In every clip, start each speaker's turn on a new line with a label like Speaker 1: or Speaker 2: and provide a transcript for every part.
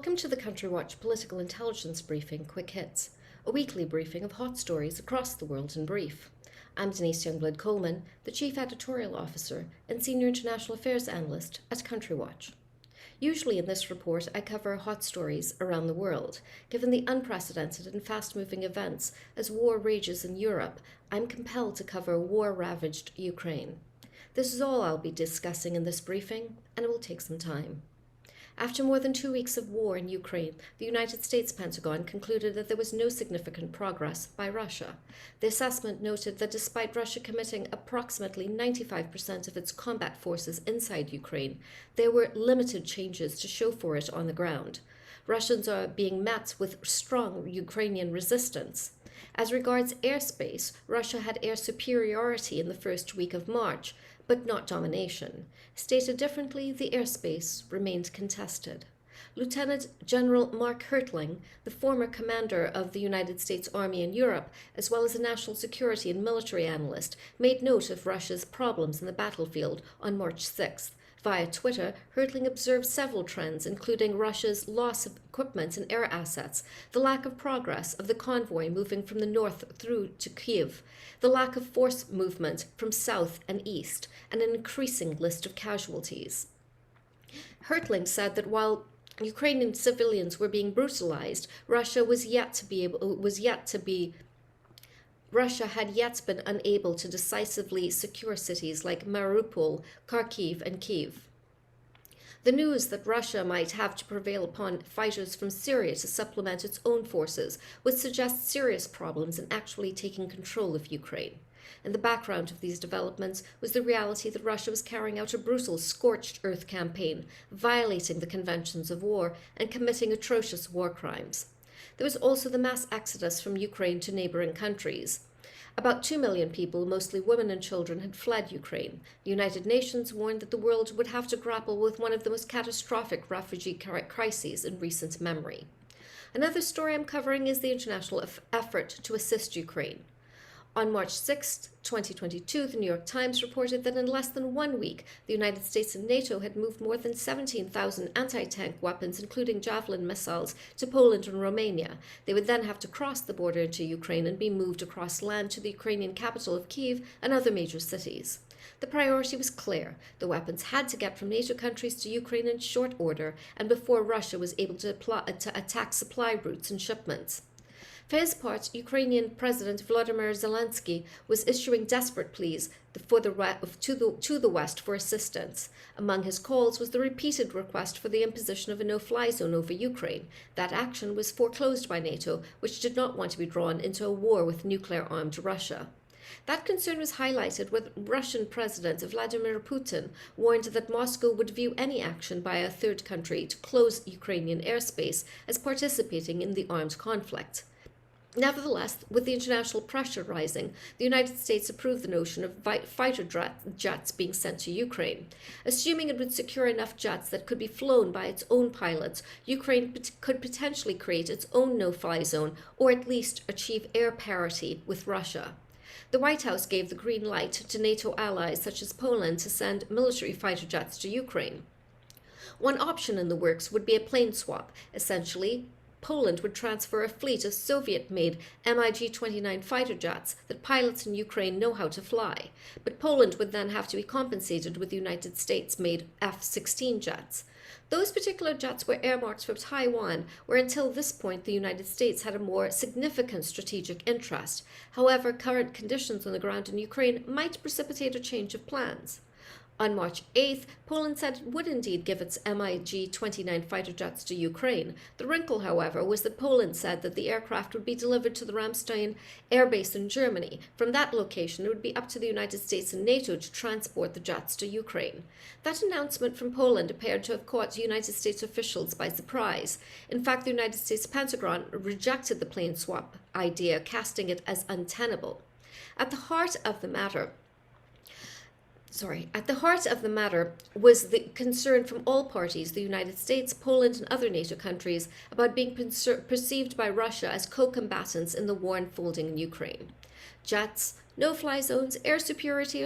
Speaker 1: Welcome to the Country Watch Political Intelligence Briefing Quick Hits, a weekly briefing of hot stories across the world in brief. I'm Denise Youngblood Coleman, the Chief Editorial Officer and Senior International Affairs Analyst at Country Watch. Usually in this report, I cover hot stories around the world. Given the unprecedented and fast-moving events as war rages in Europe, I'm compelled to cover war-ravaged Ukraine. This is all I'll be discussing in this briefing, and it will take some time. After more than 2 weeks of war in Ukraine, the United States Pentagon concluded that there was no significant progress by Russia. The assessment noted that despite Russia committing approximately 95% of its combat forces inside Ukraine, there were limited changes to show for it on the ground. Russians are being met with strong Ukrainian resistance. As regards airspace, Russia had air superiority in the first week of March, but not domination. Stated differently, the airspace remained contested. Lieutenant General Mark Hertling, the former commander of the United States Army in Europe, as well as a national security and military analyst, made note of Russia's problems in the battlefield on March 6th. Via Twitter, Hertling observed several trends, including Russia's loss of equipment and air assets, the lack of progress of the convoy moving from the north through to Kyiv, the lack of force movement from south and east, and an increasing list of casualties. Hertling said that while Ukrainian civilians were being brutalized, Russia had yet been unable to decisively secure cities like Mariupol, Kharkiv, and Kyiv. The news that Russia might have to prevail upon fighters from Syria to supplement its own forces would suggest serious problems in actually taking control of Ukraine. In the background of these developments was the reality that Russia was carrying out a brutal scorched earth campaign, violating the conventions of war and committing atrocious war crimes. There was also the mass exodus from Ukraine to neighboring countries. About 2 million people, mostly women and children, had fled Ukraine. The United Nations warned that the world would have to grapple with one of the most catastrophic refugee crises in recent memory. Another story I'm covering is the international effort to assist Ukraine. On March 6, 2022, the New York Times reported that in less than 1 week, the United States and NATO had moved more than 17,000 anti-tank weapons, including Javelin missiles, to Poland and Romania. They would then have to cross the border into Ukraine and be moved across land to the Ukrainian capital of Kyiv and other major cities. The priority was clear. The weapons had to get from NATO countries to Ukraine in short order and before Russia was able to attack supply routes and shipments. For his part, Ukrainian President Volodymyr Zelensky was issuing desperate pleas to the West for assistance. Among his calls was the repeated request for the imposition of a no-fly zone over Ukraine. That action was foreclosed by NATO, which did not want to be drawn into a war with nuclear-armed Russia. That concern was highlighted when Russian President Vladimir Putin warned that Moscow would view any action by a third country to close Ukrainian airspace as participating in the armed conflict. Nevertheless, with the international pressure rising, the United States approved the notion of fighter jets being sent to Ukraine. Assuming it would secure enough jets that could be flown by its own pilots, Ukraine could potentially create its own no-fly zone or at least achieve air parity with Russia. The White House gave the green light to NATO allies such as Poland to send military fighter jets to Ukraine. One option in the works would be a plane swap. Essentially, Poland would transfer a fleet of Soviet-made MiG-29 fighter jets that pilots in Ukraine know how to fly, but Poland would then have to be compensated with United States-made F-16 jets. Those particular jets were earmarked for Taiwan, where until this point the United States had a more significant strategic interest. However, current conditions on the ground in Ukraine might precipitate a change of plans. On March 8th, Poland said it would indeed give its MiG-29 fighter jets to Ukraine. The wrinkle, however, was that Poland said that the aircraft would be delivered to the Ramstein air base in Germany. From that location, it would be up to the United States and NATO to transport the jets to Ukraine. That announcement from Poland appeared to have caught United States officials by surprise. In fact, the United States Pentagon rejected the plane swap idea, casting it as untenable. At the heart of the matter was the concern from all parties, the United States, Poland, and other NATO countries, about being perceived by Russia as co-combatants in the war unfolding in Ukraine. Jets, No-fly zones, air superiority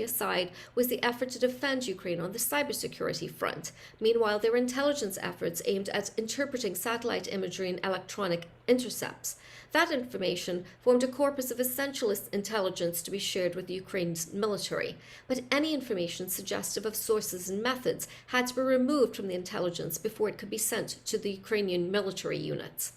Speaker 1: aside, was the effort to defend Ukraine on the cybersecurity front. Meanwhile, there were intelligence efforts aimed at interpreting satellite imagery and electronic intercepts. That information formed a corpus of essential intelligence to be shared with Ukraine's military, but any information suggestive of sources and methods had to be removed from the intelligence before it could be sent to the Ukrainian military units.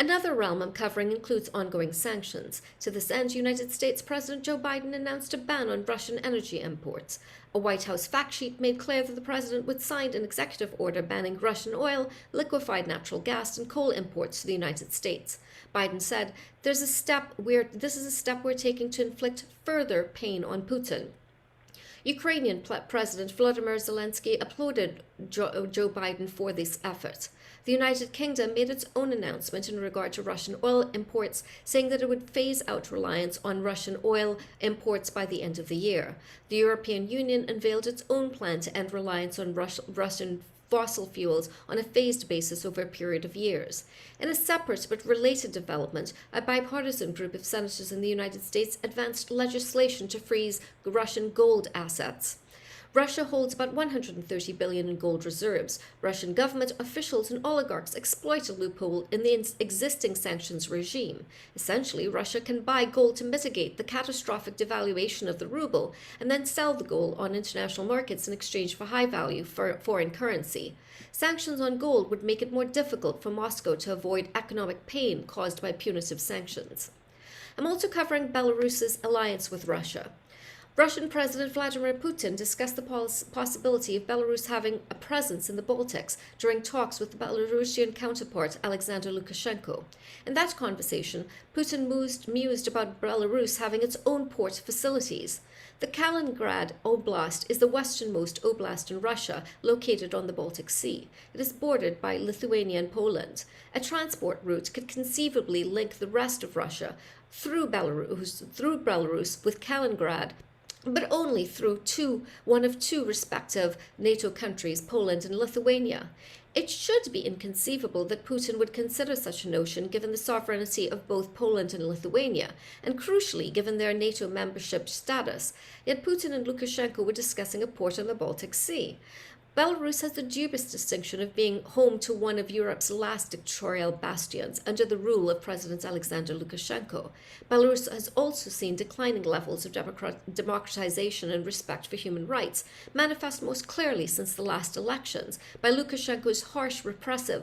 Speaker 1: Another realm I'm covering includes ongoing sanctions. To this end, United States President Joe Biden announced a ban on Russian energy imports. A White House fact sheet made clear that the president would sign an executive order banning Russian oil, liquefied natural gas, and coal imports to the United States. Biden said, "This is a step we're taking to inflict further pain on Putin." Ukrainian President Volodymyr Zelensky applauded Joe Biden for this effort. The United Kingdom made its own announcement in regard to Russian oil imports, saying that it would phase out reliance on Russian oil imports by the end of the year. The European Union unveiled its own plan to end reliance on Russian fossil fuels on a phased basis over a period of years. In a separate but related development, a bipartisan group of senators in the United States advanced legislation to freeze Russian gold assets. Russia holds about $130 billion in gold reserves. Russian government officials and oligarchs exploit a loophole in the existing sanctions regime. Essentially, Russia can buy gold to mitigate the catastrophic devaluation of the ruble and then sell the gold on international markets in exchange for high-value foreign currency. Sanctions on gold would make it more difficult for Moscow to avoid economic pain caused by punitive sanctions. I'm also covering Belarus's alliance with Russia. Russian President Vladimir Putin discussed the possibility of Belarus having a presence in the Baltics during talks with the Belarusian counterpart Alexander Lukashenko. In that conversation, Putin mused about Belarus having its own port facilities. The Kaliningrad Oblast is the westernmost oblast in Russia, located on the Baltic Sea. It is bordered by Lithuania and Poland. A transport route could conceivably link the rest of Russia through Belarus with Kaliningrad, but only through one of two respective NATO countries, Poland and Lithuania. It should be inconceivable that Putin would consider such a notion given the sovereignty of both Poland and Lithuania, and crucially given their NATO membership status. Yet Putin and Lukashenko were discussing a port on the Baltic Sea. Belarus has the dubious distinction of being home to one of Europe's last dictatorial bastions under the rule of President Alexander Lukashenko. Belarus has also seen declining levels of democratization and respect for human rights, manifest most clearly since the last elections by Lukashenko's harsh repression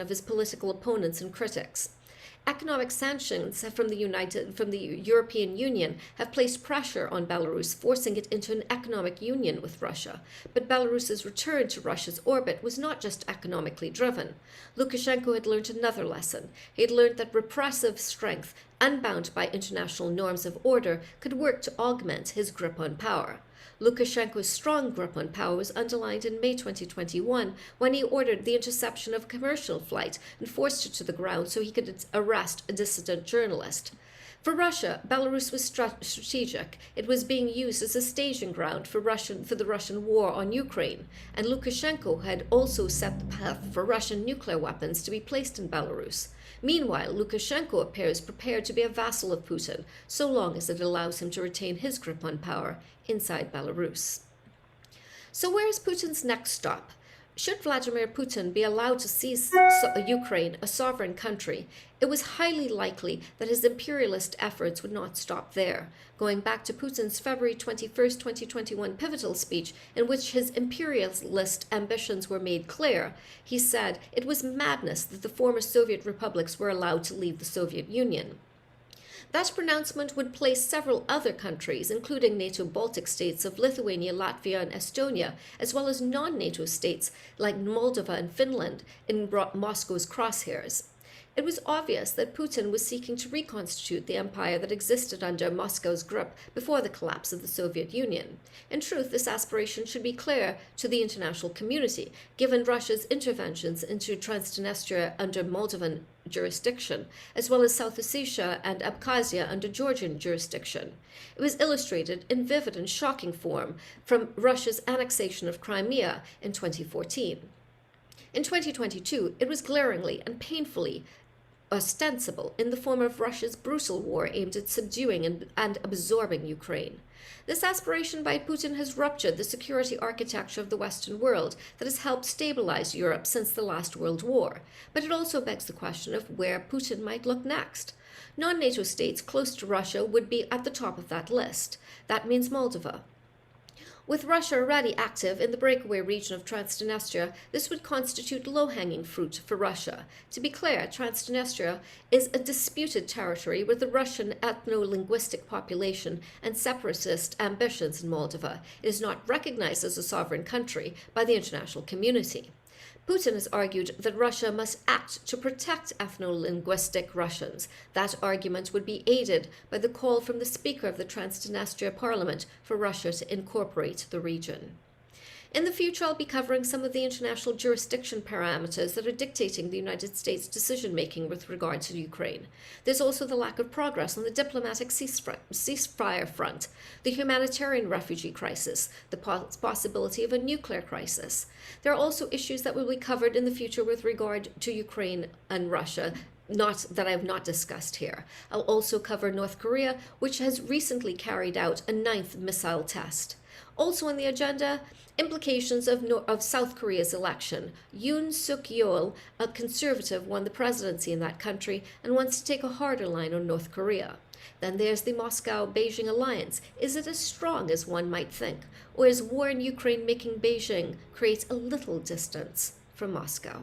Speaker 1: of his political opponents and critics. Economic sanctions from the European Union have placed pressure on Belarus, forcing it into an economic union with Russia. But Belarus's return to Russia's orbit was not just economically driven. Lukashenko had learned another lesson. He had learned that repressive strength, unbound by international norms of order, could work to augment his grip on power. Lukashenko's strong grip on power was underlined in May 2021 when he ordered the interception of a commercial flight and forced it to the ground so he could arrest a dissident journalist. For Russia, Belarus was strategic. It was being used as a staging ground for the Russian war on Ukraine, and Lukashenko had also set the path for Russian nuclear weapons to be placed in Belarus. Meanwhile, Lukashenko appears prepared to be a vassal of Putin, so long as it allows him to retain his grip on power inside Belarus. So where is Putin's next stop? Should Vladimir Putin be allowed to seize Ukraine, a sovereign country, it was highly likely that his imperialist efforts would not stop there. Going back to Putin's February 21, 2021 pivotal speech, in which his imperialist ambitions were made clear, he said it was madness that the former Soviet republics were allowed to leave the Soviet Union. That pronouncement would place several other countries, including NATO Baltic states of Lithuania, Latvia, and Estonia, as well as non-NATO states like Moldova and Finland, in Moscow's crosshairs. It was obvious that Putin was seeking to reconstitute the empire that existed under Moscow's grip before the collapse of the Soviet Union. In truth, this aspiration should be clear to the international community, given Russia's interventions into Transnistria under Moldovan jurisdiction, as well as South Ossetia and Abkhazia under Georgian jurisdiction. It was illustrated in vivid and shocking form from Russia's annexation of Crimea in 2014. In 2022, it was glaringly and painfully ostensible in the form of Russia's brutal war aimed at subduing and absorbing Ukraine. This aspiration by Putin has ruptured the security architecture of the Western world that has helped stabilize Europe since the last World War, but it also begs the question of where Putin might look next. Non-NATO states close to Russia would be at the top of that list. That means Moldova. With Russia already active in the breakaway region of Transnistria, this would constitute low-hanging fruit for Russia. To be clear, Transnistria is a disputed territory with the Russian ethno-linguistic population and separatist ambitions in Moldova. It is not recognized as a sovereign country by the international community. Putin has argued that Russia must act to protect ethno-linguistic Russians. That argument would be aided by the call from the Speaker of the Transnistria Parliament for Russia to incorporate the region. In the future, I'll be covering some of the international jurisdiction parameters that are dictating the United States' decision-making with regard to Ukraine. There's also the lack of progress on the diplomatic ceasefire front, the humanitarian refugee crisis, the possibility of a nuclear crisis. There are also issues that will be covered in the future with regard to Ukraine and Russia, that I have not discussed here. I'll also cover North Korea, which has recently carried out a 9th missile test. Also on the agenda, implications of South Korea's election. Yoon Suk-yeol, a conservative, won the presidency in that country and wants to take a harder line on North Korea. Then there's the Moscow-Beijing alliance. Is it as strong as one might think? Or is war in Ukraine making Beijing create a little distance from Moscow?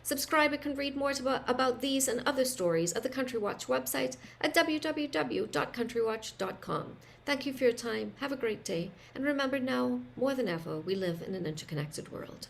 Speaker 1: Subscribe and can read more about these and other stories at the Country Watch website at www.countrywatch.com. Thank you for your time. Have a great day. And remember now, more than ever, we live in an interconnected world.